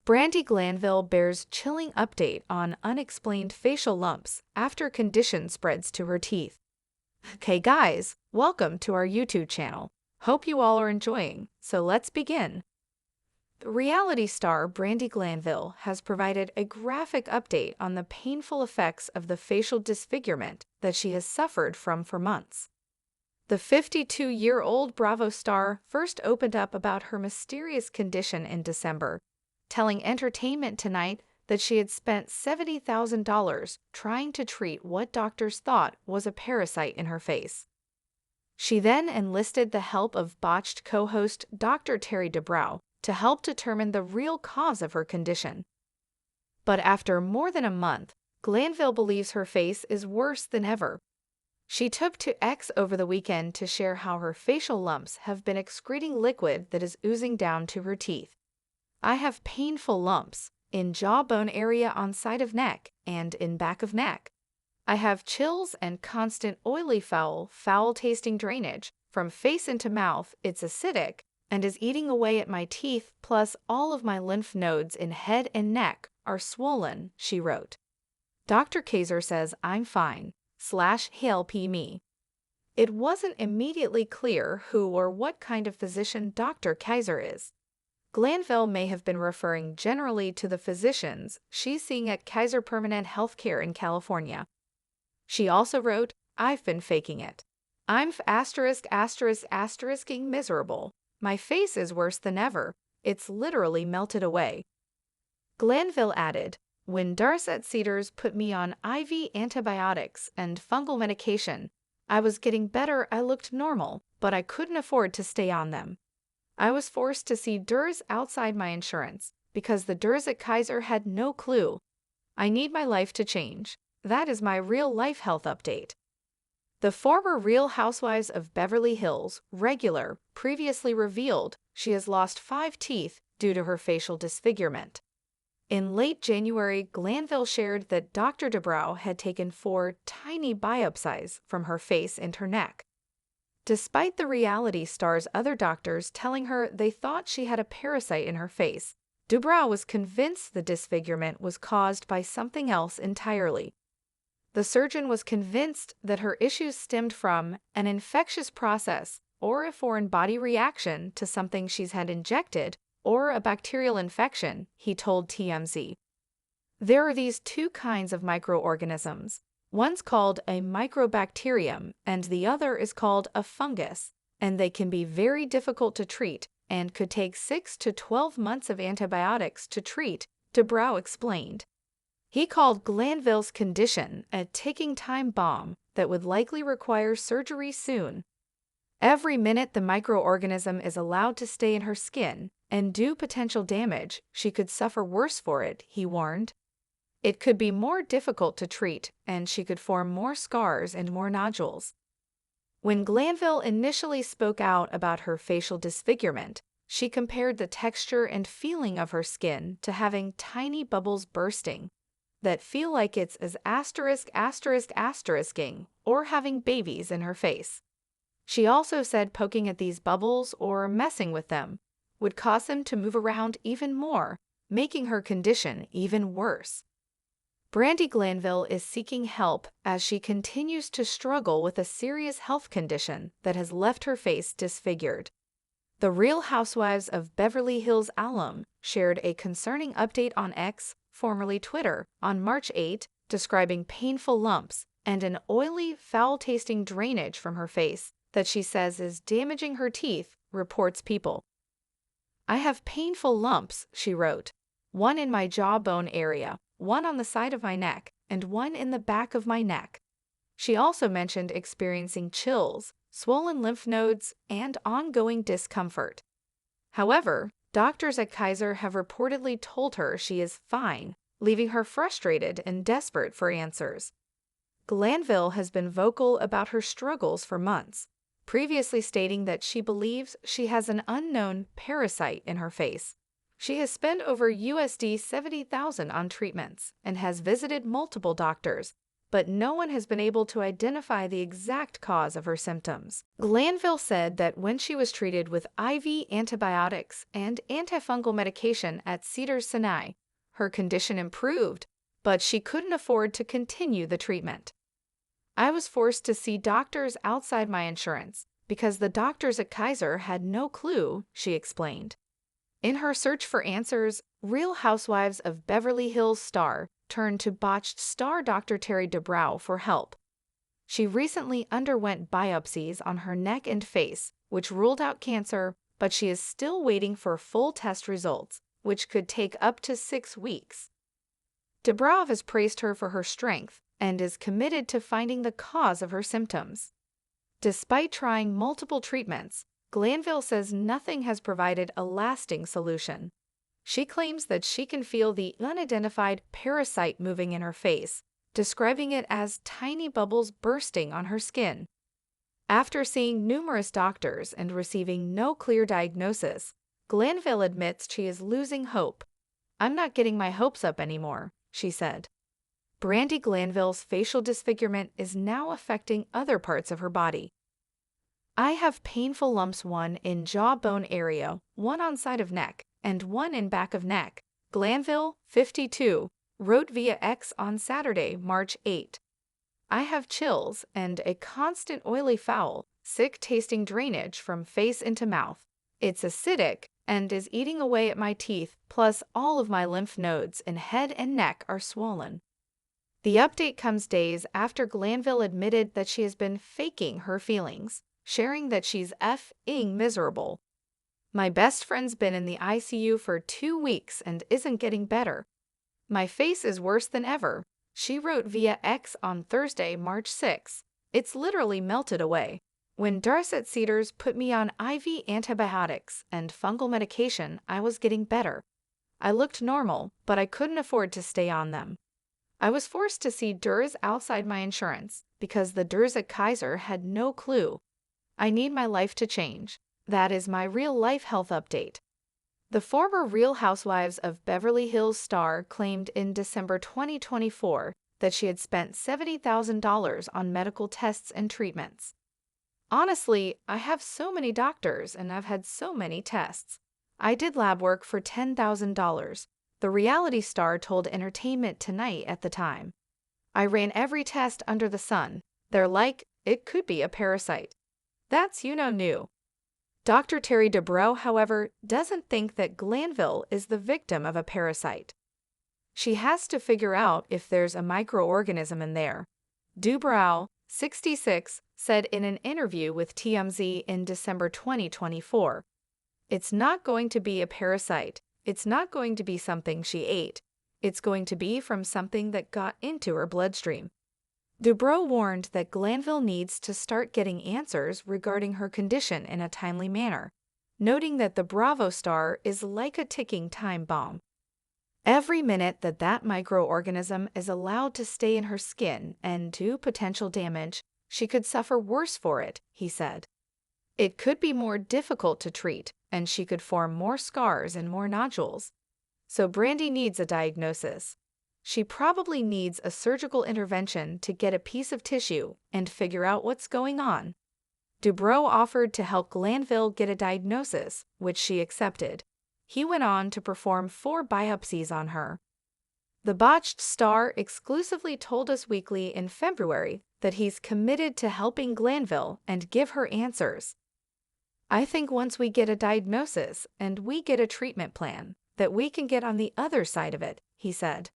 Brandi Glanville bears chilling update on unexplained facial lumps after condition spreads to her teeth. Okay guys, welcome to our YouTube channel. Hope you all are enjoying, so let's begin. Reality star Brandi Glanville has provided a graphic update on the painful effects of the facial disfigurement that she has suffered from for months. The 52-year-old Bravo star first opened up about her mysterious condition in December, telling Entertainment Tonight that she had spent $70,000 trying to treat what doctors thought was a parasite in her face. She then enlisted the help of botched co-host Dr. Terry Dubrow to help determine the real cause of her condition. But after more than a month, Glanville believes her face is worse than ever. She took to X over the weekend to share how her facial lumps have been excreting liquid that is oozing down to her teeth. "I have painful lumps in jawbone area on side of neck and in back of neck. I have chills and constant oily foul-tasting drainage from face into mouth. It's acidic and is eating away at my teeth, plus all of my lymph nodes in head and neck are swollen," she wrote. Dr. Kaiser says I'm fine, /help me. It wasn't immediately clear who or what kind of physician Dr. Kaiser is. Glanville may have been referring generally to the physicians she's seeing at Kaiser Permanente Healthcare in California. She also wrote, "I've been faking it. I'm ****ing miserable. My face is worse than ever. It's literally melted away." Glanville added, "When Darset Cedars put me on IV antibiotics and fungal medication, I was getting better. I looked normal, but I couldn't afford to stay on them. I was forced to see DRs outside my insurance because the DRs at Kaiser had no clue. I need my life to change. That is my real-life health update." The former Real Housewives of Beverly Hills regular previously revealed she has lost 5 teeth due to her facial disfigurement. In late January, Glanville shared that Dr. Dubrow had taken 4 tiny biopsies from her face and her neck. Despite the reality star's other doctors telling her they thought she had a parasite in her face, Dubrow was convinced the disfigurement was caused by something else entirely. The surgeon was convinced that her issues stemmed from an infectious process or a foreign body reaction to something she's had injected or a bacterial infection, he told TMZ. There are these 2 kinds of microorganisms. One's called a microbacterium and the other is called a fungus, and they can be very difficult to treat and could take 6 to 12 months of antibiotics to treat, Dubrow explained. He called Glanville's condition a ticking time bomb that would likely require surgery soon. Every minute the microorganism is allowed to stay in her skin and do potential damage, she could suffer worse for it, he warned. It could be more difficult to treat, and she could form more scars and more nodules. When Glanville initially spoke out about her facial disfigurement, she compared the texture and feeling of her skin to having tiny bubbles bursting that feel like it's as *****ing or having babies in her face. She also said poking at these bubbles or messing with them would cause them to move around even more, making her condition even worse. Brandi Glanville is seeking help as she continues to struggle with a serious health condition that has left her face disfigured. The Real Housewives of Beverly Hills alum shared a concerning update on X, formerly Twitter, on March 8, describing painful lumps and an oily, foul-tasting drainage from her face that she says is damaging her teeth, reports People. "I have painful lumps," she wrote. "One in my jawbone area, one on the side of my neck, and one in the back of my neck." She also mentioned experiencing chills, swollen lymph nodes, and ongoing discomfort. However, doctors at Kaiser have reportedly told her she is fine, leaving her frustrated and desperate for answers. Glanville has been vocal about her struggles for months, previously stating that she believes she has an unknown parasite in her face. She has spent over $70,000 on treatments and has visited multiple doctors, but no one has been able to identify the exact cause of her symptoms. Glanville said that when she was treated with IV antibiotics and antifungal medication at Cedars-Sinai, her condition improved, but she couldn't afford to continue the treatment. I was forced to see doctors outside my insurance because the doctors at Kaiser had no clue, she explained. In her search for answers, Real Housewives of Beverly Hills star turned to botched star Dr. Terry Dubrow for help. She recently underwent biopsies on her neck and face, which ruled out cancer, but she is still waiting for full test results, which could take up to 6 weeks. Dubrow has praised her for her strength and is committed to finding the cause of her symptoms. Despite trying multiple treatments, Glanville says nothing has provided a lasting solution. She claims that she can feel the unidentified parasite moving in her face, describing it as tiny bubbles bursting on her skin. After seeing numerous doctors and receiving no clear diagnosis, Glanville admits she is losing hope. "I'm not getting my hopes up anymore," she said. Brandi Glanville's facial disfigurement is now affecting other parts of her body. "I have painful lumps, one in jawbone area, one on side of neck, and one in back of neck," Glanville, 52, wrote via X on Saturday, March 8. "I have chills and a constant oily foul, sick-tasting drainage from face into mouth. It's acidic and is eating away at my teeth, plus all of my lymph nodes in head and neck are swollen." The update comes days after Glanville admitted that she has been faking her feelings, sharing that she's effing miserable. "My best friend's been in the ICU for 2 weeks and isn't getting better. My face is worse than ever," she wrote via X on Thursday, March 6. "It's literally melted away. When Darset Cedars put me on IV antibiotics and fungal medication, I was getting better. I looked normal, but I couldn't afford to stay on them. I was forced to see DRs outside my insurance because the DRs at Kaiser had no clue. I need my life to change. That is my real-life health update." The former Real Housewives of Beverly Hills star claimed in December 2024 that she had spent $70,000 on medical tests and treatments. "Honestly, I have so many doctors and I've had so many tests. I did lab work for $10,000, the reality star told Entertainment Tonight at the time. "I ran every test under the sun. They're like, it could be a parasite. That's new." Dr. Terry Dubrow, however, doesn't think that Glanville is the victim of a parasite. She has to figure out if there's a microorganism in there. Dubrow, 66, said in an interview with TMZ in December 2024, "It's not going to be a parasite. It's not going to be something she ate. It's going to be from something that got into her bloodstream." Dubrow warned that Glanville needs to start getting answers regarding her condition in a timely manner, noting that the Bravo star is like a ticking time bomb. "Every minute that microorganism is allowed to stay in her skin and do potential damage, she could suffer worse for it," he said. "It could be more difficult to treat, and she could form more scars and more nodules. So Brandi needs a diagnosis. She probably needs a surgical intervention to get a piece of tissue and figure out what's going on." Dubrow offered to help Glanville get a diagnosis, which she accepted. He went on to perform 4 biopsies on her. The botched star exclusively told Us Weekly in February that he's committed to helping Glanville and give her answers. "I think once we get a diagnosis and we get a treatment plan, that we can get on the other side of it," he said.